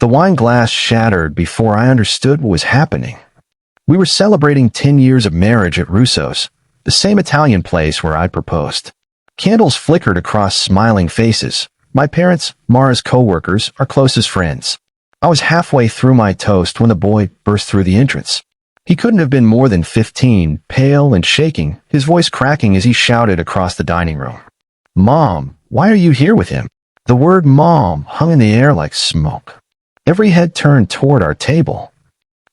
The wine glass shattered before I understood what was happening. We were celebrating 10 years of marriage at Russo's, the same Italian place where I'd proposed. Candles flickered across smiling faces. My parents, Mara's co-workers, our closest friends. I was halfway through my toast when the boy burst through the entrance. He couldn't have been more than 15, pale and shaking, his voice cracking as he shouted across the dining room. "Mom, why are you here with him?" The word "Mom" hung in the air like smoke. Every head turned toward our table.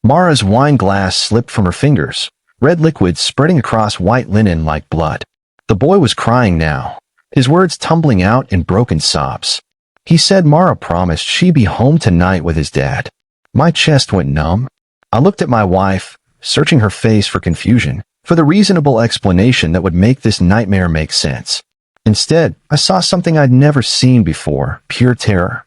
Mara's wine glass slipped from her fingers, red liquid spreading across white linen like blood. The boy was crying now, his words tumbling out in broken sobs. He said Mara promised she'd be home tonight with his dad. My chest went numb. I looked at my wife, searching her face for confusion, for the reasonable explanation that would make this nightmare make sense. Instead, I saw something I'd never seen before, pure terror.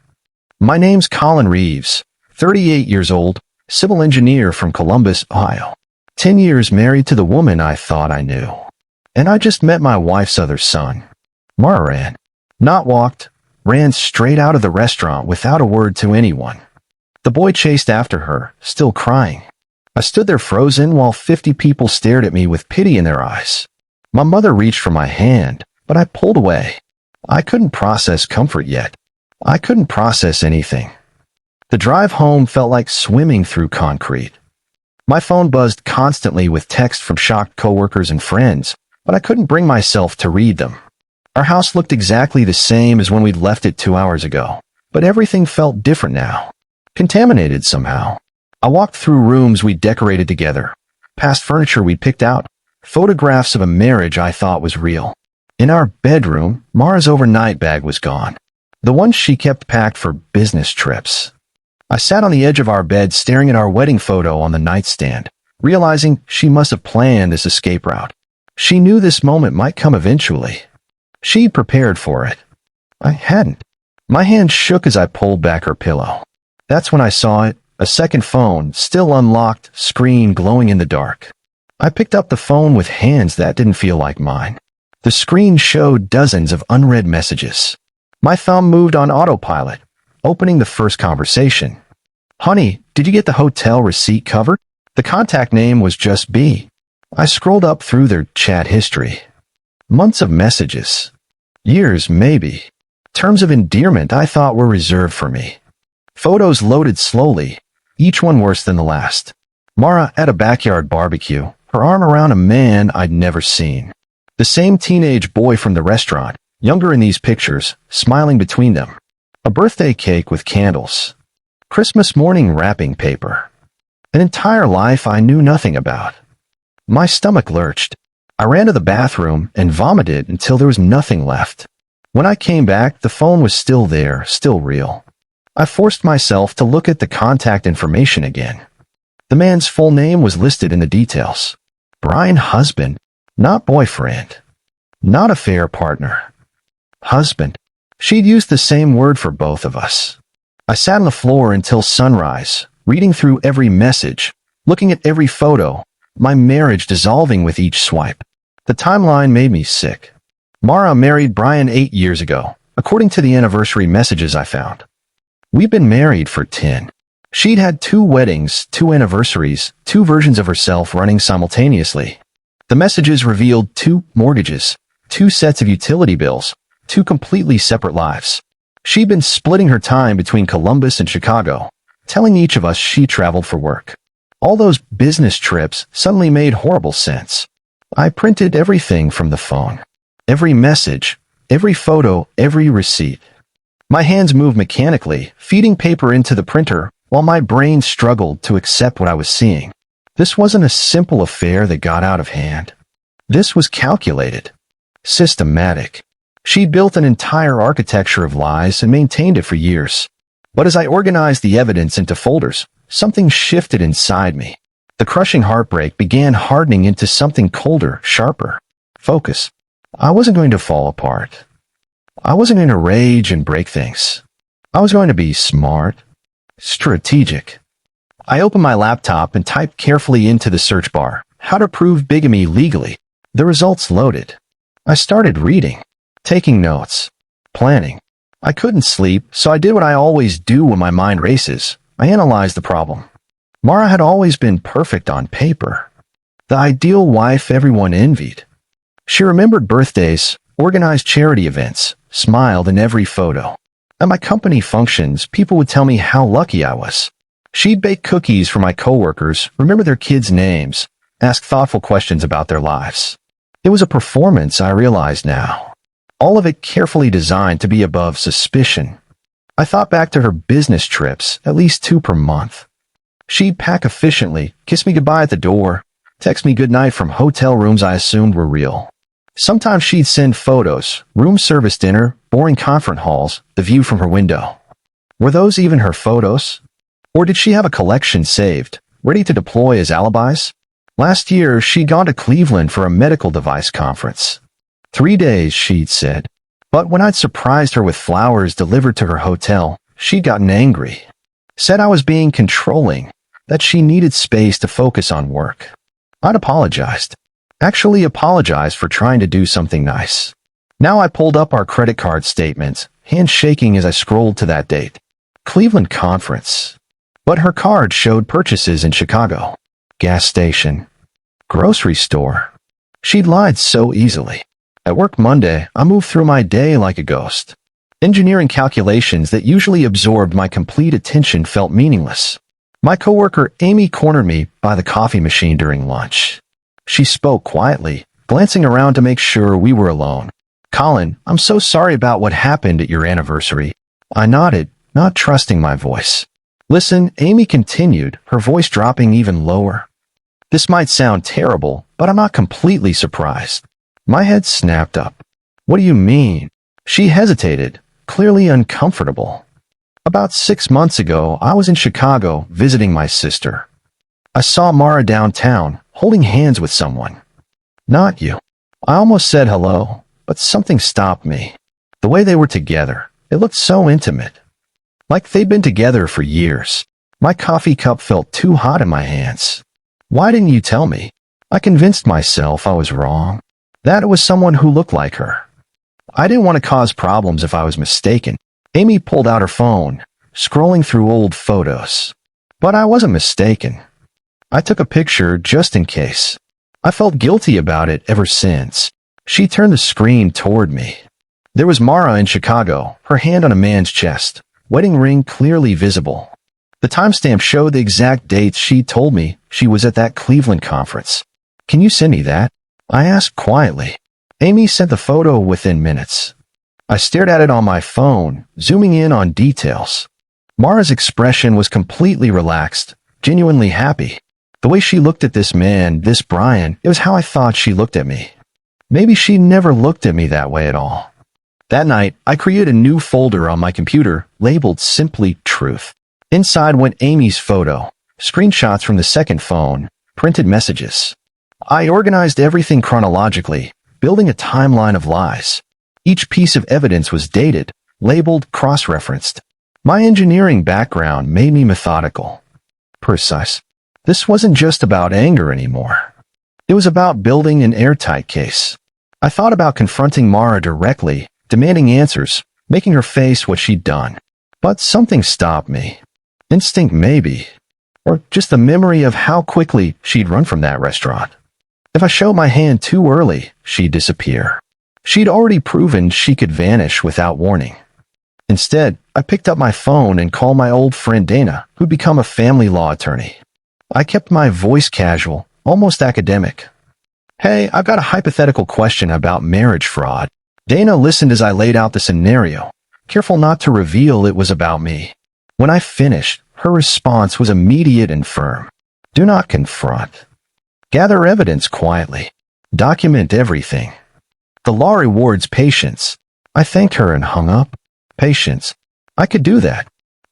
My name's Colin Reeves, 38 years old, civil engineer from Columbus, Ohio. 10 years married to the woman I thought I knew. And I just met my wife's other son. Mara ran. Not walked, ran straight out of the restaurant without a word to anyone. The boy chased after her, still crying. I stood there frozen while 50 people stared at me with pity in their eyes. My mother reached for my hand, but I pulled away. I couldn't process comfort yet. I couldn't process anything. The drive home felt like swimming through concrete. My phone buzzed constantly with text from shocked coworkers and friends, but I couldn't bring myself to read them. Our house looked exactly the same as when we'd left it 2 hours ago, but everything felt different now. Contaminated somehow. I walked through rooms we'd decorated together, past furniture we'd picked out, photographs of a marriage I thought was real. In our bedroom, Mara's overnight bag was gone. The one she kept packed for business trips. I sat on the edge of our bed staring at our wedding photo on the nightstand, realizing she must have planned this escape route. She knew this moment might come eventually. She'd prepared for it. I hadn't. My hand shook as I pulled back her pillow. That's when I saw it, a second phone, still unlocked, screen glowing in the dark. I picked up the phone with hands that didn't feel like mine. The screen showed dozens of unread messages. My thumb moved on autopilot, opening the first conversation. "Honey, did you get the hotel receipt covered?" The contact name was just B. I scrolled up through their chat history. Months of messages. Years, maybe. Terms of endearment I thought were reserved for me. Photos loaded slowly, each one worse than the last. Mara at a backyard barbecue, her arm around a man I'd never seen. The same teenage boy from the restaurant, younger in these pictures, smiling between them. A birthday cake with candles. Christmas morning wrapping paper. An entire life I knew nothing about. My stomach lurched. I ran to the bathroom and vomited until there was nothing left. When I came back, the phone was still there, still real. I forced myself to look at the contact information again. The man's full name was listed in the details. Brian husband, not boyfriend. Not affair partner. Husband. She'd used the same word for both of us. I sat on the floor until sunrise, reading through every message, looking at every photo, my marriage dissolving with each swipe. The timeline made me sick. Mara married Brian 8 years ago, according to the anniversary messages I found. We'd been married for 10. She'd had 2 weddings, 2 anniversaries, 2 versions of herself running simultaneously. The messages revealed 2 mortgages, 2 sets of utility bills, 2 completely separate lives. She'd been splitting her time between Columbus and Chicago, telling each of us she traveled for work. All those business trips suddenly made horrible sense. I printed everything from the phone. Every message, every photo, every receipt. My hands moved mechanically, feeding paper into the printer, while my brain struggled to accept what I was seeing. This wasn't a simple affair that got out of hand. This was calculated. Systematic. She'd built an entire architecture of lies and maintained it for years. But as I organized the evidence into folders, something shifted inside me. The crushing heartbreak began hardening into something colder, sharper. Focus. I wasn't going to fall apart. I wasn't going to rage and break things. I was going to be smart, strategic. I opened my laptop and typed carefully into the search bar, "How to prove bigamy legally." The results loaded. I started reading, taking notes, planning. I couldn't sleep, so I did what I always do when my mind races. I analyzed the problem. Mara had always been perfect on paper. The ideal wife everyone envied. She remembered birthdays, organized charity events, smiled in every photo. At my company functions, people would tell me how lucky I was. She'd bake cookies for my coworkers, remember their kids' names, ask thoughtful questions about their lives. It was a performance, I realize now. All of it carefully designed to be above suspicion. I thought back to her business trips, at least 2 per month. She'd pack efficiently, kiss me goodbye at the door, text me goodnight from hotel rooms I assumed were real. Sometimes she'd send photos, room service dinner, boring conference halls, the view from her window. Were those even her photos? Or did she have a collection saved, ready to deploy as alibis? Last year, she'd gone to Cleveland for a medical device conference. 3 days, she'd said. But when I'd surprised her with flowers delivered to her hotel, she'd gotten angry. Said I was being controlling, that she needed space to focus on work. I'd apologized. Actually apologized for trying to do something nice. Now I pulled up our credit card statements, hand shaking as I scrolled to that date. Cleveland conference. But her card showed purchases in Chicago. Gas station. Grocery store. She'd lied so easily. At work Monday, I moved through my day like a ghost. Engineering calculations that usually absorbed my complete attention felt meaningless. My coworker Amy cornered me by the coffee machine during lunch. She spoke quietly, glancing around to make sure we were alone. "Colin, I'm so sorry about what happened at your anniversary." I nodded, not trusting my voice. "Listen," Amy continued, her voice dropping even lower. "This might sound terrible, but I'm not completely surprised." My head snapped up. "What do you mean?" She hesitated, clearly uncomfortable. "About 6 months ago, I was in Chicago visiting my sister. I saw Mara downtown, holding hands with someone. Not you. I almost said hello, but something stopped me. The way they were together, it looked so intimate. Like they'd been together for years. My coffee cup felt too hot in my hands. Why didn't you tell me? I convinced myself I was wrong. That it was someone who looked like her. I didn't want to cause problems if I was mistaken." Amy pulled out her phone, scrolling through old photos. "But I wasn't mistaken. I took a picture just in case. I felt guilty about it ever since." She turned the screen toward me. There was Mara in Chicago, her hand on a man's chest, wedding ring clearly visible. The timestamp showed the exact dates she told me she was at that Cleveland conference. "Can you send me that?" I asked quietly. Amy sent the photo within minutes. I stared at it on my phone, zooming in on details. Mara's expression was completely relaxed, genuinely happy. The way she looked at this man, this Brian, it was how I thought she looked at me. Maybe she never looked at me that way at all. That night, I created a new folder on my computer labeled simply Truth. Inside went Amy's photo, screenshots from the second phone, printed messages. I organized everything chronologically, building a timeline of lies. Each piece of evidence was dated, labeled, cross-referenced. My engineering background made me methodical. Precise. This wasn't just about anger anymore. It was about building an airtight case. I thought about confronting Mara directly, demanding answers, making her face what she'd done. But something stopped me. Instinct maybe. Or just the memory of how quickly she'd run from that restaurant. If I showed my hand too early, she'd disappear. She'd already proven she could vanish without warning. Instead, I picked up my phone and called my old friend Dana, who'd become a family law attorney. I kept my voice casual, almost academic. "Hey, I've got a hypothetical question about marriage fraud." Dana listened as I laid out the scenario, careful not to reveal it was about me. When I finished, her response was immediate and firm. "Do not confront. Gather evidence quietly. Document everything. The law rewards patience." I thanked her and hung up. Patience. I could do that.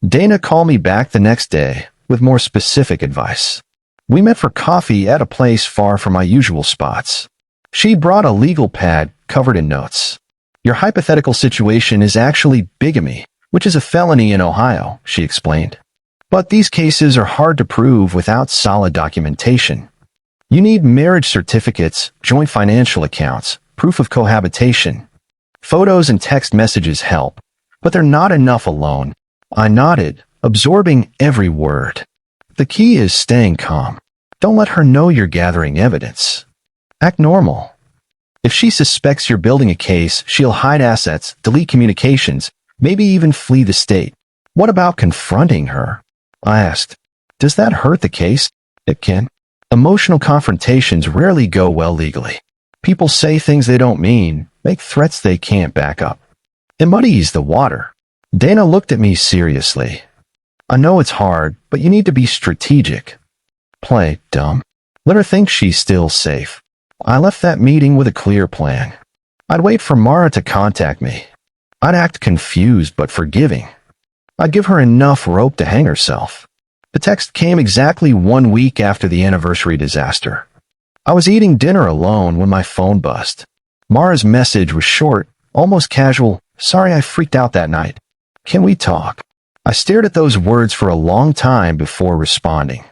Dana called me back the next day with more specific advice. We met for coffee at a place far from my usual spots. She brought a legal pad covered in notes. "Your hypothetical situation is actually bigamy, which is a felony in Ohio," she explained. "But these cases are hard to prove without solid documentation. You need marriage certificates, joint financial accounts, proof of cohabitation. Photos and text messages help, But they're not enough alone. I nodded, absorbing every word. The key is staying calm. Don't let her know you're gathering evidence. Act normal. If she suspects you're building a case, she'll hide assets, delete communications, maybe even flee the state. What about confronting her? I asked. Does that hurt the case? It can. Emotional confrontations rarely go well legally. People say things they don't mean, make threats they can't back up. It muddies the water. Dana looked at me seriously. I know it's hard, but you need to be strategic. Play dumb. Let her think she's still safe. I left that meeting with a clear plan. I'd wait for Mara to contact me. I'd act confused but forgiving. I'd give her enough rope to hang herself. The text came exactly 1 week after the anniversary disaster. I was eating dinner alone when my phone buzzed. Mara's message was short, almost casual. Sorry I freaked out that night. Can we talk? I stared at those words for a long time before responding.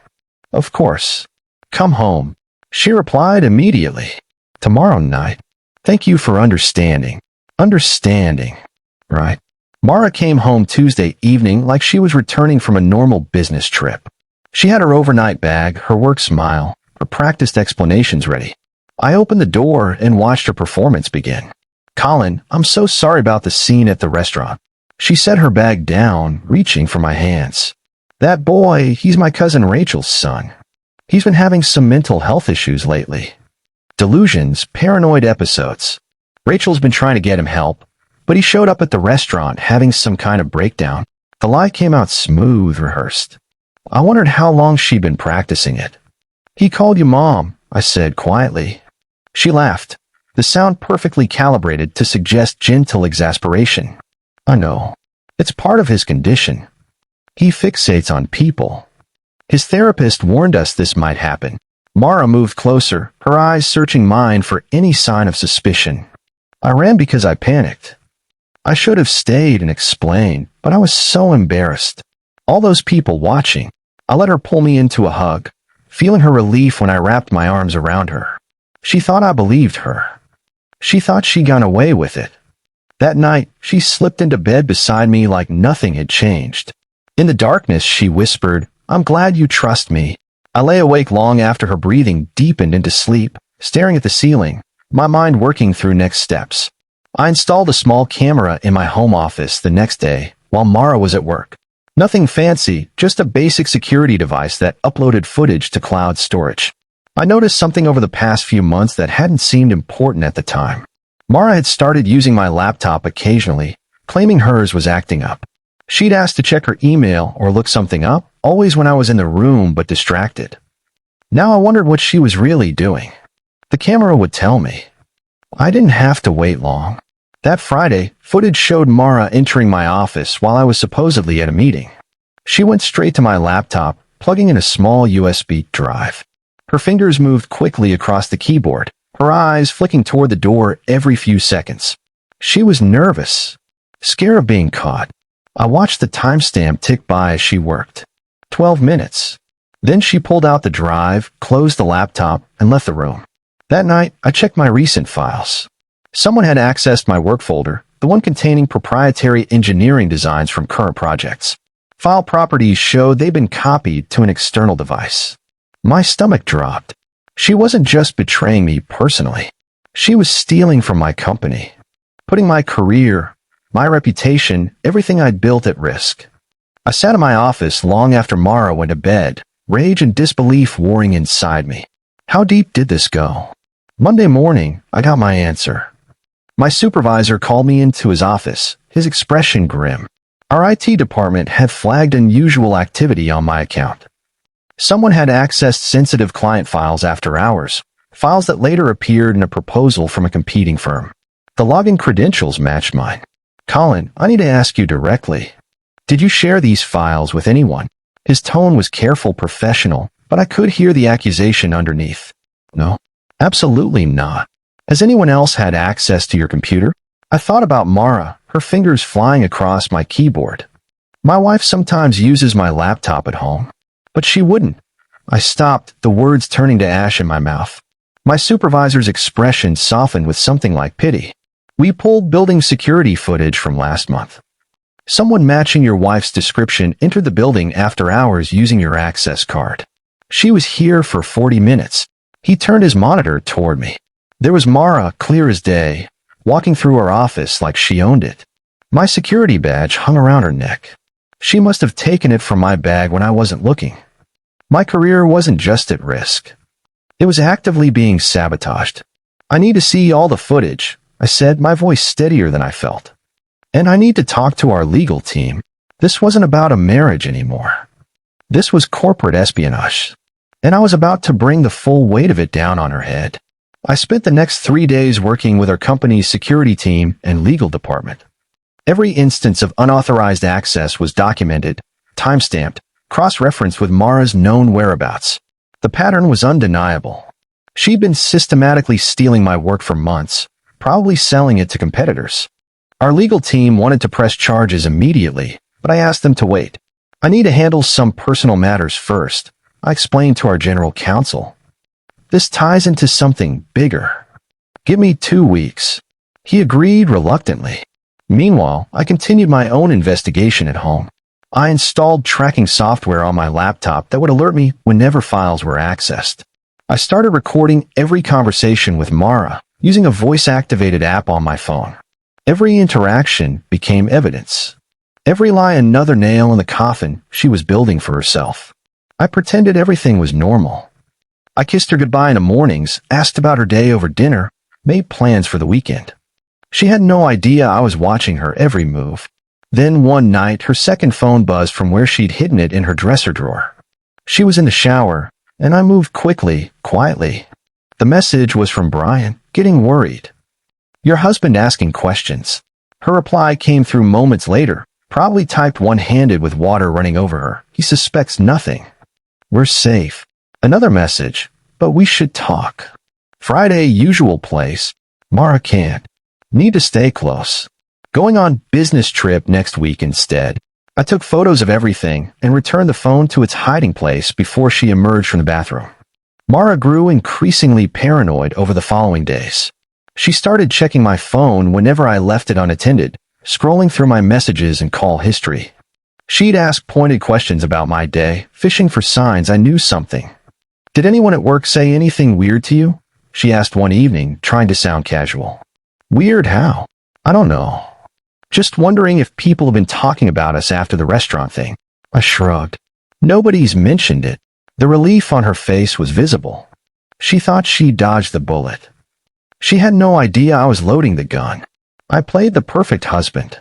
Of course. Come home. She replied immediately. Tomorrow night. Thank you for understanding. Understanding. Right. Mara came home Tuesday evening like she was returning from a normal business trip. She had her overnight bag, her work smile, her practiced explanations ready. I opened the door and watched her performance begin. Colin, I'm so sorry about the scene at the restaurant. She set her bag down, reaching for my hands. That boy, he's my cousin Rachel's son. He's been having some mental health issues lately. Delusions, paranoid episodes. Rachel's been trying to get him help, but he showed up at the restaurant having some kind of breakdown. The lie came out smooth, rehearsed. I wondered how long she'd been practicing it. He called you Mom, I said quietly. She laughed, the sound perfectly calibrated to suggest gentle exasperation. I know. It's part of his condition. He fixates on people. His therapist warned us this might happen. Mara moved closer, her eyes searching mine for any sign of suspicion. I ran because I panicked. I should have stayed and explained, but I was so embarrassed. All those people watching. I let her pull me into a hug, feeling her relief when I wrapped my arms around her. She thought I believed her. She thought she'd gone away with it. That night, she slipped into bed beside me like nothing had changed. In the darkness, she whispered, I'm glad you trust me. I lay awake long after her breathing deepened into sleep, staring at the ceiling, my mind working through next steps. I installed a small camera in my home office the next day while Mara was at work. Nothing fancy, just a basic security device that uploaded footage to cloud storage. I noticed something over the past few months that hadn't seemed important at the time. Mara had started using my laptop occasionally, claiming hers was acting up. She'd ask to check her email or look something up, always when I was in the room but distracted. Now I wondered what she was really doing. The camera would tell me. I didn't have to wait long. That Friday, footage showed Mara entering my office while I was supposedly at a meeting. She went straight to my laptop, plugging in a small USB drive. Her fingers moved quickly across the keyboard, her eyes flicking toward the door every few seconds. She was nervous, scared of being caught. I watched the timestamp tick by as she worked. 12 minutes. Then she pulled out the drive, closed the laptop, and left the room. That night, I checked my recent files. Someone had accessed my work folder, the one containing proprietary engineering designs from current projects. File properties showed they'd been copied to an external device. My stomach dropped. She wasn't just betraying me personally. She was stealing from my company, putting my career, my reputation, everything I'd built at risk. I sat in my office long after Mara went to bed, rage and disbelief warring inside me. How deep did this go? Monday morning, I got my answer. My supervisor called me into his office, his expression grim. Our IT department had flagged unusual activity on my account. Someone had accessed sensitive client files after hours, files that later appeared in a proposal from a competing firm. The login credentials matched mine. Colin, I need to ask you directly. Did you share these files with anyone? His tone was careful, professional, but I could hear the accusation underneath. No, absolutely not. Has anyone else had access to your computer? I thought about Mara, her fingers flying across my keyboard. My wife sometimes uses my laptop at home, but she wouldn't. I stopped, the words turning to ash in my mouth. My supervisor's expression softened with something like pity. We pulled building security footage from last month. Someone matching your wife's description entered the building after hours using your access card. She was here for 40 minutes. He turned his monitor toward me. There was Mara, clear as day, walking through our office like she owned it. My security badge hung around her neck. She must have taken it from my bag when I wasn't looking. My career wasn't just at risk. It was actively being sabotaged. I need to see all the footage, I said, my voice steadier than I felt. And I need to talk to our legal team. This wasn't about a marriage anymore. This was corporate espionage. And I was about to bring the full weight of it down on her head. I spent the next 3 days working with our company's security team and legal department. Every instance of unauthorized access was documented, timestamped, cross-referenced with Mara's known whereabouts. The pattern was undeniable. She'd been systematically stealing my work for months, probably selling it to competitors. Our legal team wanted to press charges immediately, but I asked them to wait. I need to handle some personal matters first, I explained to our general counsel. This ties into something bigger. Give me 2 weeks. He agreed reluctantly. Meanwhile, I continued my own investigation at home. I installed tracking software on my laptop that would alert me whenever files were accessed. I started recording every conversation with Mara using a voice-activated app on my phone. Every interaction became evidence. Every lie another nail in the coffin she was building for herself. I pretended everything was normal. I kissed her goodbye in the mornings, asked about her day over dinner, made plans for the weekend. She had no idea I was watching her every move. Then one night, her second phone buzzed from where she'd hidden it in her dresser drawer. She was in the shower, and I moved quickly, quietly. The message was from Brian, getting worried. Your husband asking questions. Her reply came through moments later, probably typed one-handed with water running over her. He suspects nothing. We're safe. Another message, but we should talk. Friday, usual place. Mara can't. Need to stay close. Going on business trip next week instead. I took photos of everything and returned the phone to its hiding place before she emerged from the bathroom. Mara grew increasingly paranoid over the following days. She started checking my phone whenever I left it unattended, scrolling through my messages and call history. She'd ask pointed questions about my day, fishing for signs I knew something. Did anyone at work say anything weird to you? She asked one evening, trying to sound casual. Weird how? I don't know. Just wondering if people have been talking about us after the restaurant thing. I shrugged. Nobody's mentioned it. The relief on her face was visible. She thought she dodged the bullet. She had no idea I was loading the gun. I played the perfect husband.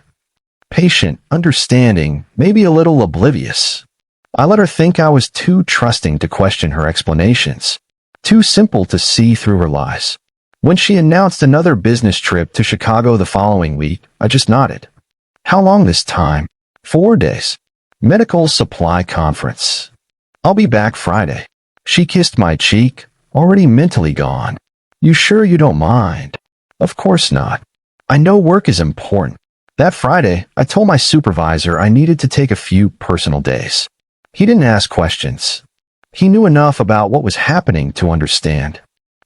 Patient, understanding, maybe a little oblivious. I let her think I was too trusting to question her explanations, too simple to see through her lies. When she announced another business trip to Chicago the following week, I just nodded. How long this time? 4 days. Medical supply conference. I'll be back Friday. She kissed my cheek, already mentally gone. You sure you don't mind? Of course not. I know work is important. That Friday, I told my supervisor I needed to take a few personal days. He didn't ask questions. He knew enough about what was happening to understand.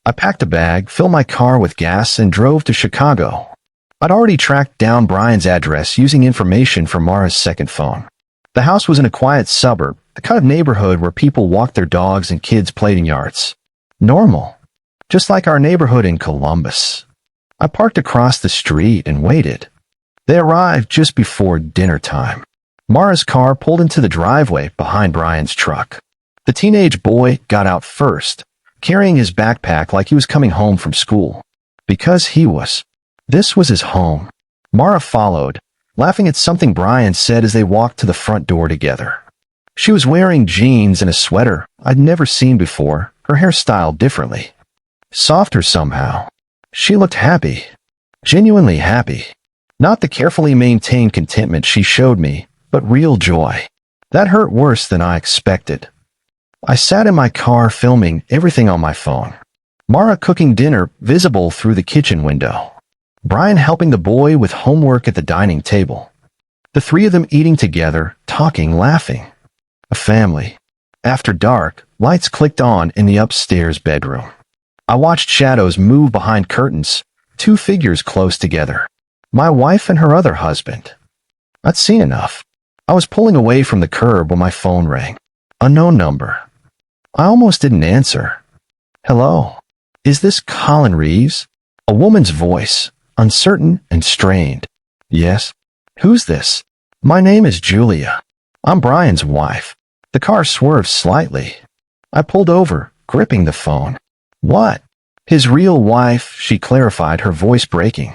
I packed a bag, filled my car with gas, and drove to Chicago. I'd already tracked down Brian's address using information from Mara's second phone. The house was in a quiet suburb, the kind of neighborhood where people walked their dogs and kids played in yards. Normal. Just like our neighborhood in Columbus. I parked across the street and waited. They arrived just before dinner time. Mara's car pulled into the driveway behind Brian's truck. The teenage boy got out first, carrying his backpack like he was coming home from school. Because he was. This was his home. Mara followed, laughing at something Brian said as they walked to the front door together. She was wearing jeans and a sweater I'd never seen before, her hair styled differently. Softer somehow. She looked happy. Genuinely happy. Not the carefully maintained contentment she showed me, but real joy. That hurt worse than I expected. I sat in my car filming everything on my phone. Mara cooking dinner visible through the kitchen window. Brian helping the boy with homework at the dining table. The three of them eating together, talking, laughing. A family. After dark, lights clicked on in the upstairs bedroom. I watched shadows move behind curtains, 2 figures close together. My wife and her other husband. I'd seen enough. I was pulling away from the curb when my phone rang. Unknown number. I almost didn't answer. Hello? Is this Colin Reeves? A woman's voice, uncertain and strained. Yes. Who's this? My name is Julia. I'm Brian's wife. The car swerved slightly. I pulled over, gripping the phone. What? His real wife, she clarified, her voice breaking.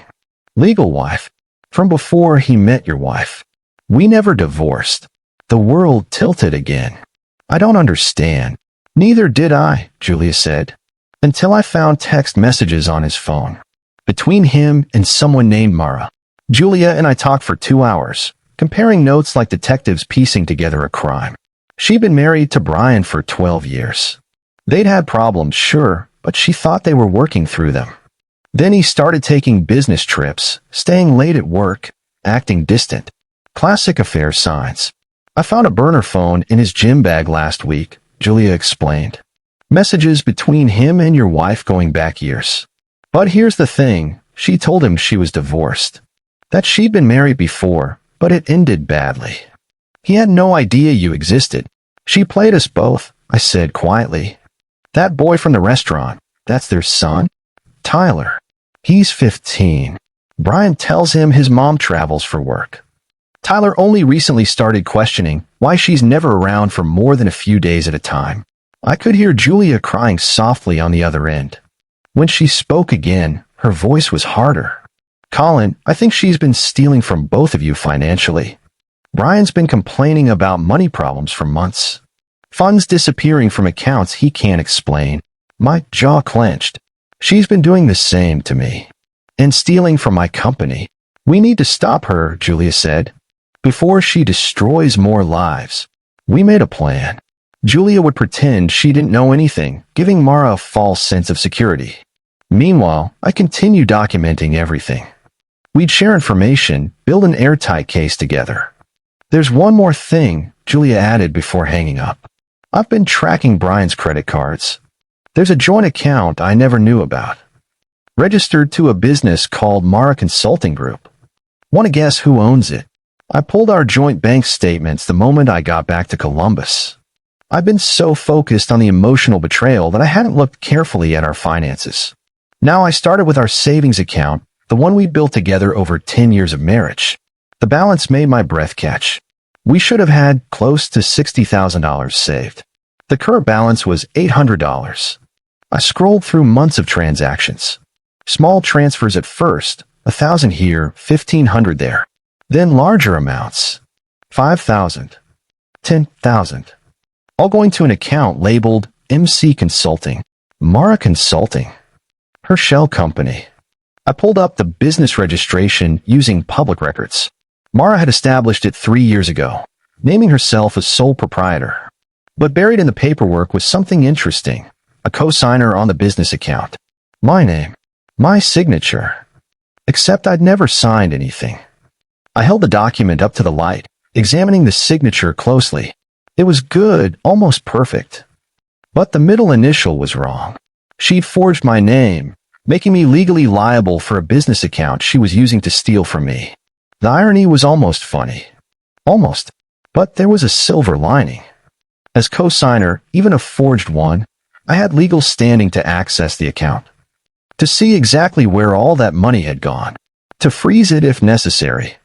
Legal wife. From before he met your wife. We never divorced. The world tilted again. I don't understand. Neither did I, Julia said, until I found text messages on his phone. Between him and someone named Mara. Julia and I talked for 2 hours, comparing notes like detectives piecing together a crime. She'd been married to Brian for 12 years. They'd had problems, sure, but she thought they were working through them. Then he started taking business trips, staying late at work, acting distant. Classic affair signs. I found a burner phone in his gym bag last week, Julia explained. Messages between him and your wife going back years. But here's the thing, she told him she was divorced. That she'd been married before, but it ended badly. He had no idea you existed. She played us both, I said quietly. That boy from the restaurant, that's their son? Tyler. He's 15. Brian tells him his mom travels for work. Tyler only recently started questioning why she's never around for more than a few days at a time. I could hear Julia crying softly on the other end. When she spoke again, her voice was harder. Colin, I think she's been stealing from both of you financially. Brian's been complaining about money problems for months. Funds disappearing from accounts he can't explain. My jaw clenched. She's been doing the same to me. And stealing from my company. We need to stop her, Julia said, before she destroys more lives. We made a plan. Julia would pretend she didn't know anything, giving Mara a false sense of security. Meanwhile, I continued documenting everything. We'd share information, build an airtight case together. There's one more thing, Julia added before hanging up. I've been tracking Brian's credit cards. There's a joint account I never knew about. Registered to a business called Mara Consulting Group. Want to guess who owns it? I pulled our joint bank statements the moment I got back to Columbus. I've been so focused on the emotional betrayal that I hadn't looked carefully at our finances. Now I started with our savings account, the one we built together over 10 years of marriage. The balance made my breath catch. We should have had close to $60,000 saved. The current balance was $800. I scrolled through months of transactions. Small transfers at first, $1,000 here, $1,500 there. Then larger amounts, $5,000, $10,000. All going to an account labeled MC Consulting, Mara Consulting, her shell company. I pulled up the business registration using public records. Mara had established it 3 years ago, naming herself as sole proprietor. But buried in the paperwork was something interesting, a co-signer on the business account. My name, my signature. Except I'd never signed anything. I held the document up to the light, examining the signature closely. It was good, almost perfect. But the middle initial was wrong. She'd forged my name, making me legally liable for a business account she was using to steal from me. The irony was almost funny. Almost. But there was a silver lining. As co-signer, even a forged one, I had legal standing to access the account. To see exactly where all that money had gone. To freeze it if necessary.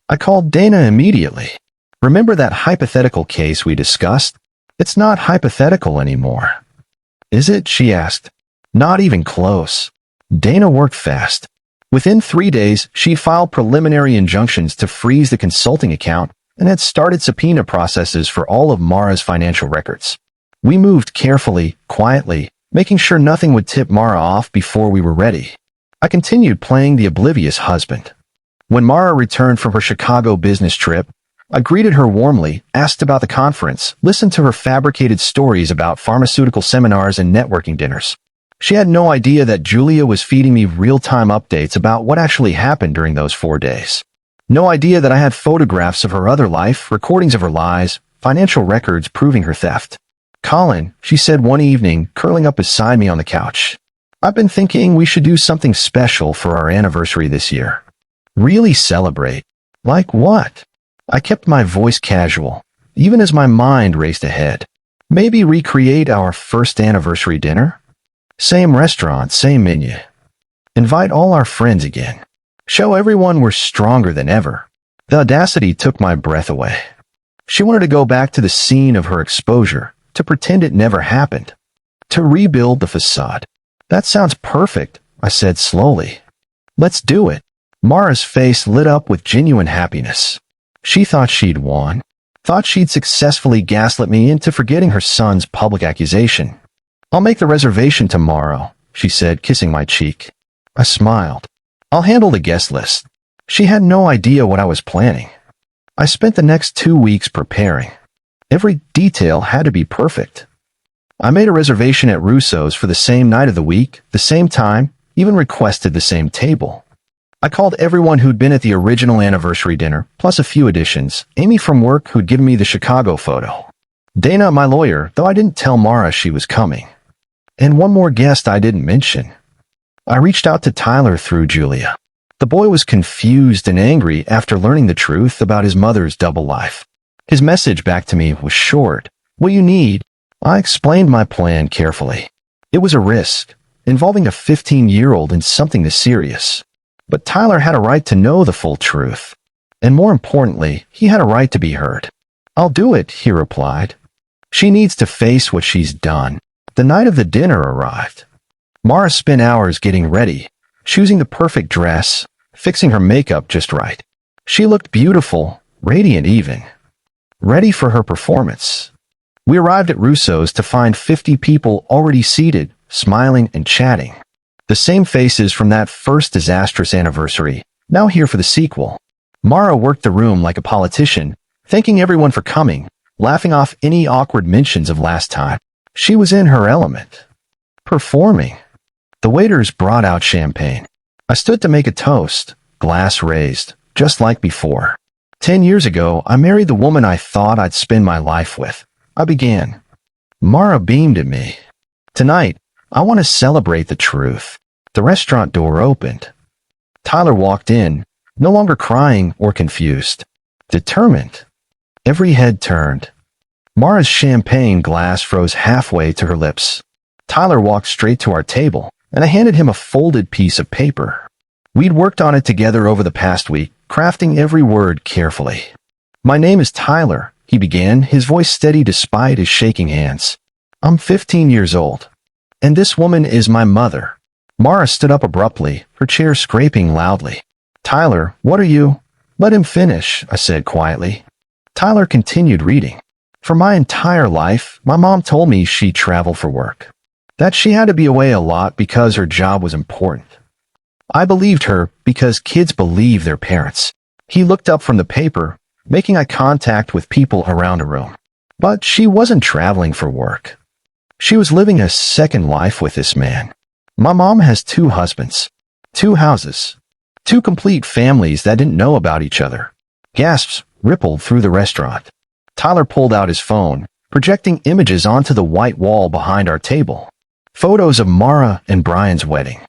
I called Dana immediately. Remember that hypothetical case we discussed? It's not hypothetical anymore. Is it? She asked. Not even close. Dana worked fast. Within 3 days, she filed preliminary injunctions to freeze the consulting account and had started subpoena processes for all of Mara's financial records. We moved carefully, quietly, making sure nothing would tip Mara off before we were ready. I continued playing the oblivious husband. When Mara returned from her Chicago business trip, I greeted her warmly, asked about the conference, listened to her fabricated stories about pharmaceutical seminars and networking dinners. She had no idea that Julia was feeding me real-time updates about what actually happened during those 4 days. No idea that I had photographs of her other life, recordings of her lies, financial records proving her theft. Colin, she said one evening, curling up beside me on the couch. I've been thinking we should do something special for our anniversary this year. Really celebrate. Like what? I kept my voice casual, even as my mind raced ahead. Maybe recreate our first anniversary dinner? Same restaurant, same menu. Invite all our friends again. Show everyone we're stronger than ever. The audacity took my breath away. She wanted to go back to the scene of her exposure, to pretend it never happened, to rebuild the facade. That sounds perfect, I said slowly. Let's do it. Mara's face lit up with genuine happiness. She thought she'd won, thought she'd successfully gaslit me into forgetting her son's public accusation. I'll make the reservation tomorrow, she said, kissing my cheek. I smiled. I'll handle the guest list. She had no idea what I was planning. I spent the next 2 weeks preparing. Every detail had to be perfect. I made a reservation at Russo's for the same night of the week, the same time, even requested the same table. I called everyone who'd been at the original anniversary dinner, plus a few additions. Amy from work who'd given me the Chicago photo. Dana, my lawyer, though I didn't tell Mara she was coming. And one more guest I didn't mention. I reached out to Tyler through Julia. The boy was confused and angry after learning the truth about his mother's double life. His message back to me was short. What you need? I explained my plan carefully. It was a risk, involving a 15-year-old in something this serious. But Tyler had a right to know the full truth. And more importantly, he had a right to be heard. I'll do it, he replied. She needs to face what she's done. The night of the dinner arrived. Mara spent hours getting ready, choosing the perfect dress, fixing her makeup just right. She looked beautiful, radiant even. Ready for her performance. We arrived at Russo's to find 50 people already seated, smiling and chatting. The same faces from that first disastrous anniversary, now here for the sequel. Mara worked the room like a politician, thanking everyone for coming, laughing off any awkward mentions of last time. She was in her element. Performing. The waiters brought out champagne. I stood to make a toast, glass raised, just like before. 10 years ago, I married the woman I thought I'd spend my life with. I began. Mara beamed at me. Tonight, I want to celebrate the truth. The restaurant door opened. Tyler walked in, no longer crying or confused. Determined. Every head turned. Mara's champagne glass froze halfway to her lips. Tyler walked straight to our table, and I handed him a folded piece of paper. We'd worked on it together over the past week, crafting every word carefully. My name is Tyler, he began, his voice steady despite his shaking hands. I'm 15 years old. And this woman is my mother. Mara stood up abruptly, her chair scraping loudly. Tyler, what are you? Let him finish, I said quietly. Tyler continued reading. For my entire life, my mom told me she'd travel for work. That she had to be away a lot because her job was important. I believed her because kids believe their parents. He looked up from the paper, making eye contact with people around the room. But she wasn't traveling for work. She was living a second life with this man. My mom has 2 husbands, 2 houses, 2 complete families that didn't know about each other. Gasps rippled through the restaurant. Tyler pulled out his phone, projecting images onto the white wall behind our table. Photos of Mara and Brian's wedding.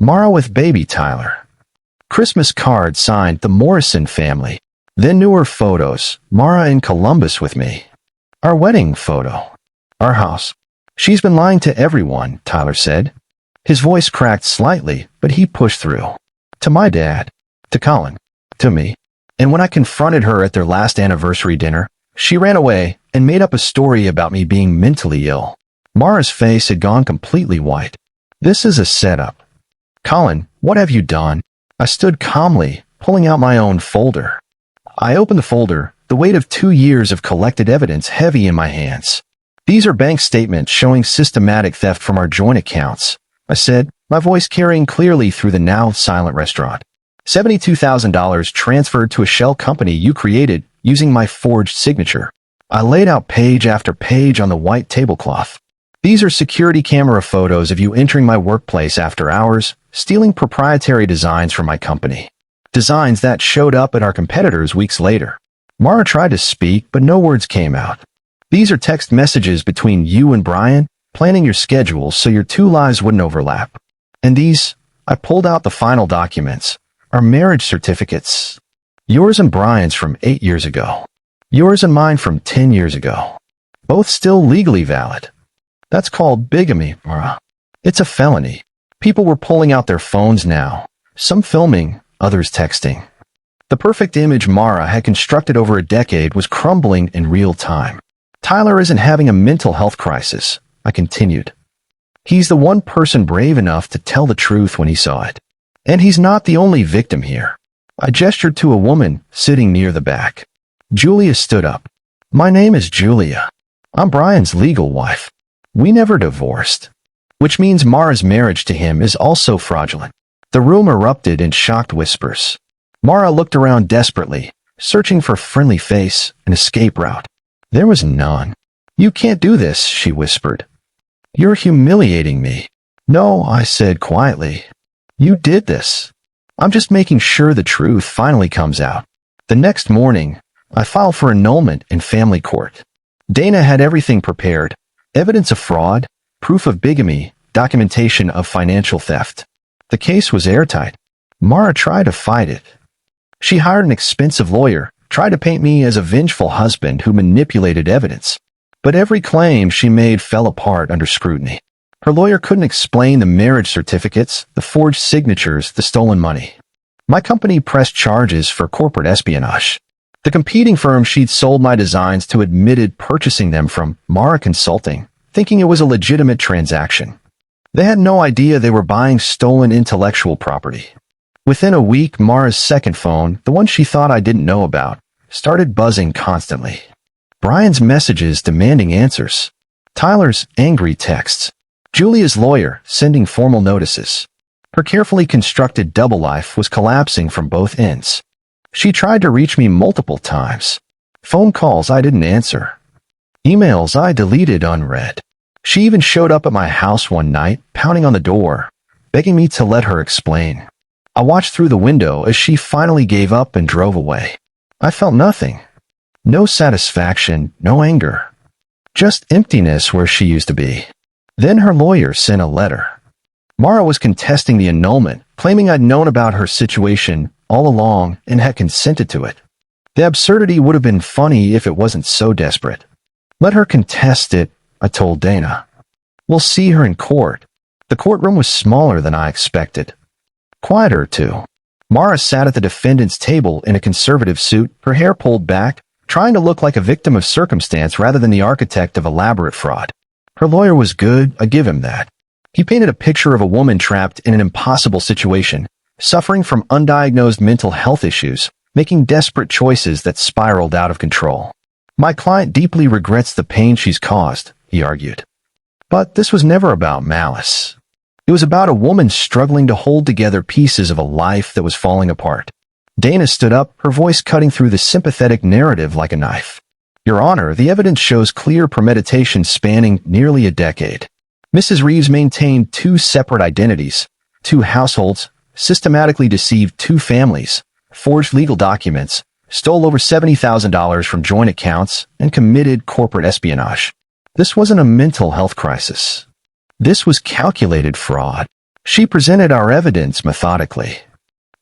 Mara with baby Tyler. Christmas card signed the Morrison family. Then newer photos, Mara in Columbus with me. Our wedding photo. Our house. She's been lying to everyone, Tyler said. His voice cracked slightly, but he pushed through. To my dad. To Colin. To me. And when I confronted her at their last anniversary dinner, she ran away and made up a story about me being mentally ill. Mara's face had gone completely white. This is a setup. Colin, what have you done? I stood calmly, pulling out my own folder. I opened the folder, the weight of 2 years of collected evidence heavy in my hands. These are bank statements showing systematic theft from our joint accounts, I said, my voice carrying clearly through the now silent restaurant. $72,000 transferred to a shell company you created using my forged signature. I laid out page after page on the white tablecloth. These are security camera photos of you entering my workplace after hours, stealing proprietary designs from my company. Designs that showed up at our competitors weeks later. Mara tried to speak, but no words came out. These are text messages between you and Brian, planning your schedule so your 2 lives wouldn't overlap. And these, I pulled out the final documents, are marriage certificates. Yours and Brian's from 8 years ago. Yours and mine from 10 years ago. Both still legally valid. That's called bigamy, Mara. It's a felony. People were pulling out their phones now. Some filming, others texting. The perfect image Mara had constructed over a decade was crumbling in real time. Tyler isn't having a mental health crisis, I continued. He's the one person brave enough to tell the truth when he saw it. And he's not the only victim here. I gestured to a woman sitting near the back. Julia stood up. My name is Julia. I'm Brian's legal wife. We never divorced. Which means Mara's marriage to him is also fraudulent. The room erupted in shocked whispers. Mara looked around desperately, searching for a friendly face, an escape route. There was none. You can't do this, she whispered. You're humiliating me. No, I said quietly. You did this. I'm just making sure the truth finally comes out. The next morning, I filed for annulment in family court. Dana had everything prepared. Evidence of fraud, proof of bigamy, documentation of financial theft. The case was airtight. Mara tried to fight it. She hired an expensive lawyer, tried to paint me as a vengeful husband who manipulated evidence. But every claim she made fell apart under scrutiny. Her lawyer couldn't explain the marriage certificates, the forged signatures, the stolen money. My company pressed charges for corporate espionage. The competing firm she'd sold my designs to admitted purchasing them from Mara Consulting, thinking it was a legitimate transaction. They had no idea they were buying stolen intellectual property. Within a week, Mara's second phone, the one she thought I didn't know about, started buzzing constantly. Brian's messages demanding answers. Tyler's angry texts. Julia's lawyer sending formal notices. Her carefully constructed double life was collapsing from both ends. She tried to reach me multiple times. Phone calls I didn't answer. Emails I deleted unread. She even showed up at my house one night, pounding on the door, begging me to let her explain. I watched through the window as she finally gave up and drove away. I felt nothing. No satisfaction, no anger. Just emptiness where she used to be. Then her lawyer sent a letter. Mara was contesting the annulment, claiming I'd known about her situation all along and had consented to it. The absurdity would have been funny if it wasn't so desperate. Let her contest it, I told Dana. We'll see her in court. The courtroom was smaller than I expected. Quieter, too. Mara sat at the defendant's table in a conservative suit, her hair pulled back, trying to look like a victim of circumstance rather than the architect of elaborate fraud. Her lawyer was good, I give him that. He painted a picture of a woman trapped in an impossible situation, suffering from undiagnosed mental health issues, making desperate choices that spiraled out of control. My client deeply regrets the pain she's caused, he argued. But this was never about malice. It was about a woman struggling to hold together pieces of a life that was falling apart. Dana stood up, her voice cutting through the sympathetic narrative like a knife. Your Honor, the evidence shows clear premeditation spanning nearly a decade. Mrs. Reeves maintained 2 separate identities, 2 households, systematically deceived 2 families, forged legal documents, stole over $70,000 from joint accounts, and committed corporate espionage. This wasn't a mental health crisis. This was calculated fraud. She presented our evidence methodically.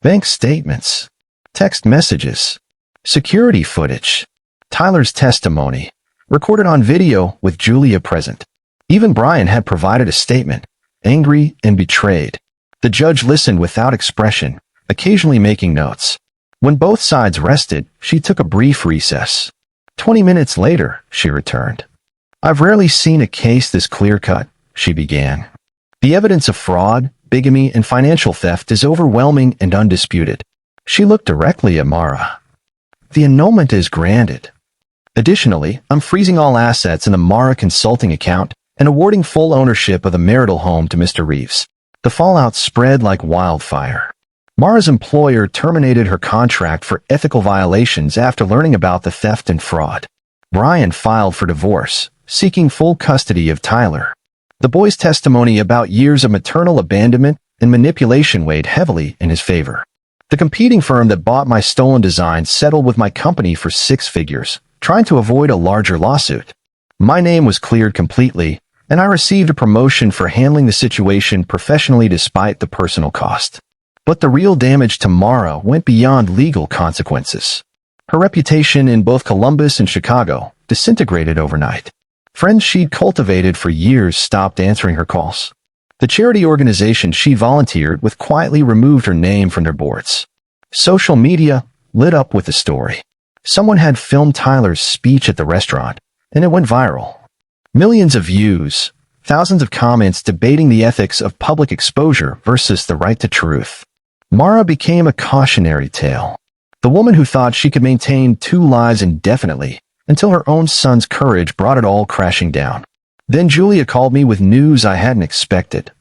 Bank statements, text messages, security footage, Tyler's testimony, recorded on video with Julia present. Even Brian had provided a statement, angry and betrayed. The judge listened without expression, occasionally making notes. When both sides rested, she took a brief recess. 20 minutes later, she returned. I've rarely seen a case this clear-cut, she began. The evidence of fraud, bigamy, and financial theft is overwhelming and undisputed. She looked directly at Mara. The annulment is granted. Additionally, I'm freezing all assets in the Mara Consulting account and awarding full ownership of the marital home to Mr. Reeves. The fallout spread like wildfire. Mara's employer terminated her contract for ethical violations after learning about the theft and fraud. Brian filed for divorce, seeking full custody of Tyler. The boy's testimony about years of maternal abandonment and manipulation weighed heavily in his favor. The competing firm that bought my stolen designs settled with my company for 6 figures, trying to avoid a larger lawsuit. My name was cleared completely, and I received a promotion for handling the situation professionally despite the personal cost. But the real damage to Mara went beyond legal consequences. Her reputation in both Columbus and Chicago disintegrated overnight. Friends she'd cultivated for years stopped answering her calls. The charity organization she volunteered with quietly removed her name from their boards. Social media lit up with the story. Someone had filmed Tyler's speech at the restaurant, and it went viral. Millions of views, thousands of comments debating the ethics of public exposure versus the right to truth. Mara became a cautionary tale. The woman who thought she could maintain two lives indefinitely until her own son's courage brought it all crashing down. Then Julia called me with news I hadn't expected.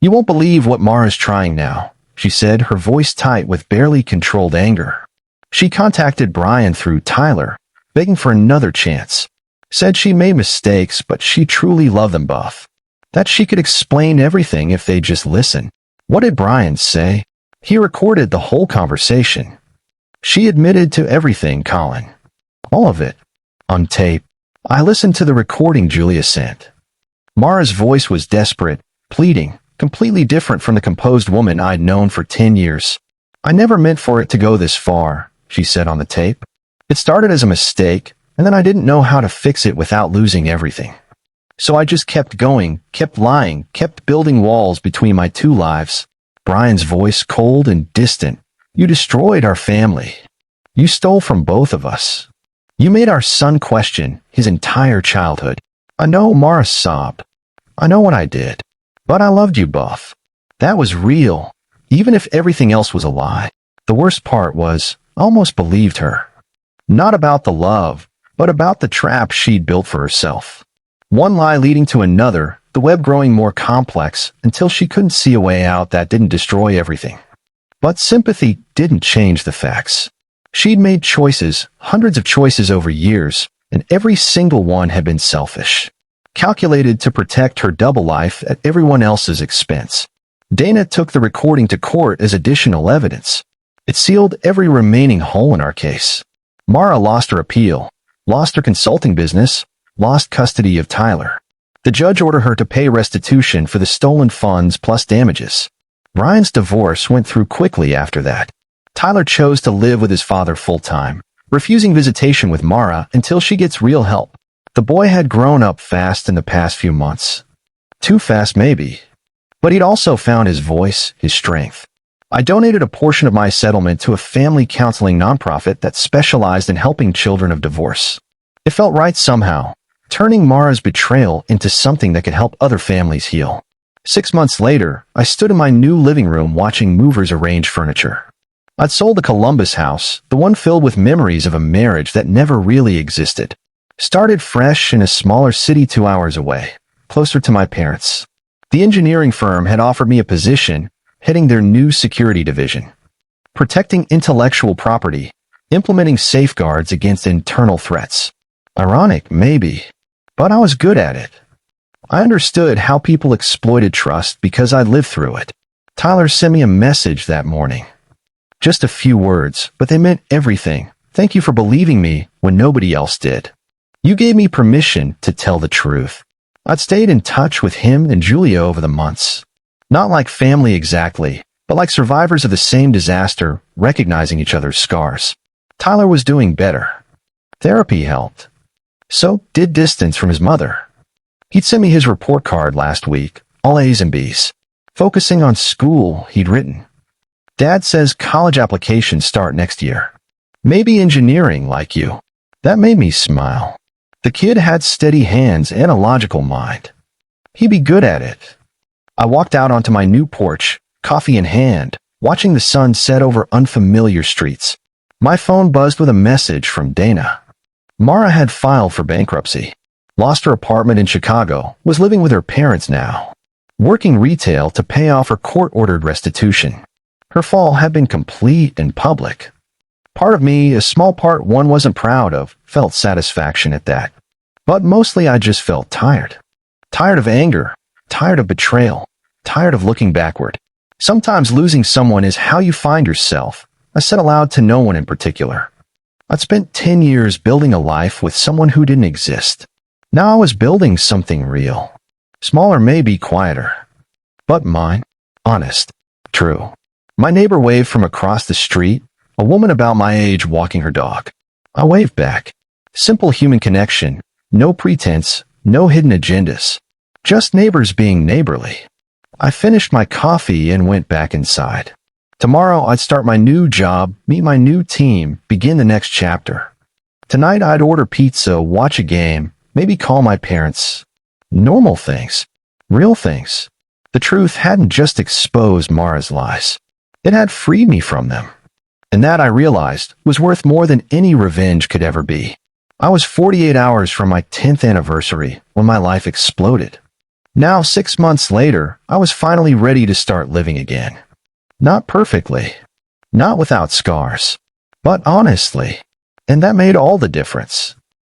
"You won't believe what Mara's trying now," she said, her voice tight with barely controlled anger. She contacted Brian through Tyler, begging for another chance. Said she made mistakes, but she truly loved them both. That she could explain everything if they just listen. What did Brian say? He recorded the whole conversation. She admitted to everything, Colin. All of it. On tape. I listened to the recording Julia sent. Mara's voice was desperate, pleading, completely different from the composed woman I'd known for 10 years. "I never meant for it to go this far," she said on the tape. "It started as a mistake, and then I didn't know how to fix it without losing everything. So I just kept going, kept lying, kept building walls between my two lives." Brian's voice cold and distant. "You destroyed our family. You stole from both of us. You made our son question his entire childhood." "I know," Mara sobbed. "I know what I did. But I loved you both. That was real, even if everything else was a lie." The worst part was, I almost believed her. Not about the love, but about the trap she'd built for herself. One lie leading to another, the web growing more complex until she couldn't see a way out that didn't destroy everything. But sympathy didn't change the facts. She'd made choices, hundreds of choices over years, and every single one had been selfish. Calculated to protect her double life at everyone else's expense. Dana took the recording to court as additional evidence. It sealed every remaining hole in our case. Mara lost her appeal, lost her consulting business, lost custody of Tyler. The judge ordered her to pay restitution for the stolen funds plus damages. Ryan's divorce went through quickly after that. Tyler chose to live with his father full-time, refusing visitation with Mara until she gets real help. The boy had grown up fast in the past few months. Too fast, maybe. But he'd also found his voice, his strength. I donated a portion of my settlement to a family counseling nonprofit that specialized in helping children of divorce. It felt right somehow, turning Mara's betrayal into something that could help other families heal. 6 months later, I stood in my new living room watching movers arrange furniture. I'd sold the Columbus house, the one filled with memories of a marriage that never really existed. Started fresh in a smaller city 2 hours away, closer to my parents. The engineering firm had offered me a position, heading their new security division. Protecting intellectual property, implementing safeguards against internal threats. Ironic, maybe, but I was good at it. I understood how people exploited trust because I lived through it. Tyler sent me a message that morning. Just a few words, but they meant everything. "Thank you for believing me when nobody else did. You gave me permission to tell the truth." I'd stayed in touch with him and Julia over the months. Not like family exactly, but like survivors of the same disaster, recognizing each other's scars. Tyler was doing better. Therapy helped. So did distance from his mother. He'd sent me his report card last week, all A's and B's, focusing on school he'd written. "Dad says college applications start next year. Maybe engineering like you." That made me smile. The kid had steady hands and a logical mind. He'd be good at it. I walked out onto my new porch, coffee in hand, watching the sun set over unfamiliar streets. My phone buzzed with a message from Dana. Mara had filed for bankruptcy. Lost her apartment in Chicago, was living with her parents now. Working retail to pay off her court-ordered restitution. Her fall had been complete and public. Part of me, a small part one wasn't proud of, felt satisfaction at that. But mostly I just felt tired. Tired of anger, tired of betrayal, tired of looking backward. Sometimes losing someone is how you find yourself, I said aloud to no one in particular. I'd spent 10 years building a life with someone who didn't exist. Now I was building something real. Smaller, maybe quieter. But mine. Honest. True. My neighbor waved from across the street, a woman about my age walking her dog. I waved back. Simple human connection, no pretense, no hidden agendas. Just neighbors being neighborly. I finished my coffee and went back inside. Tomorrow I'd start my new job, meet my new team, begin the next chapter. Tonight I'd order pizza, watch a game, maybe call my parents. Normal things. Real things. The truth hadn't just exposed Mara's lies. It had freed me from them. And that, I realized, was worth more than any revenge could ever be. I was 48 hours from my 10th anniversary when my life exploded. Now, 6 months later, I was finally ready to start living again. Not perfectly. Not without scars. But honestly. And that made all the difference.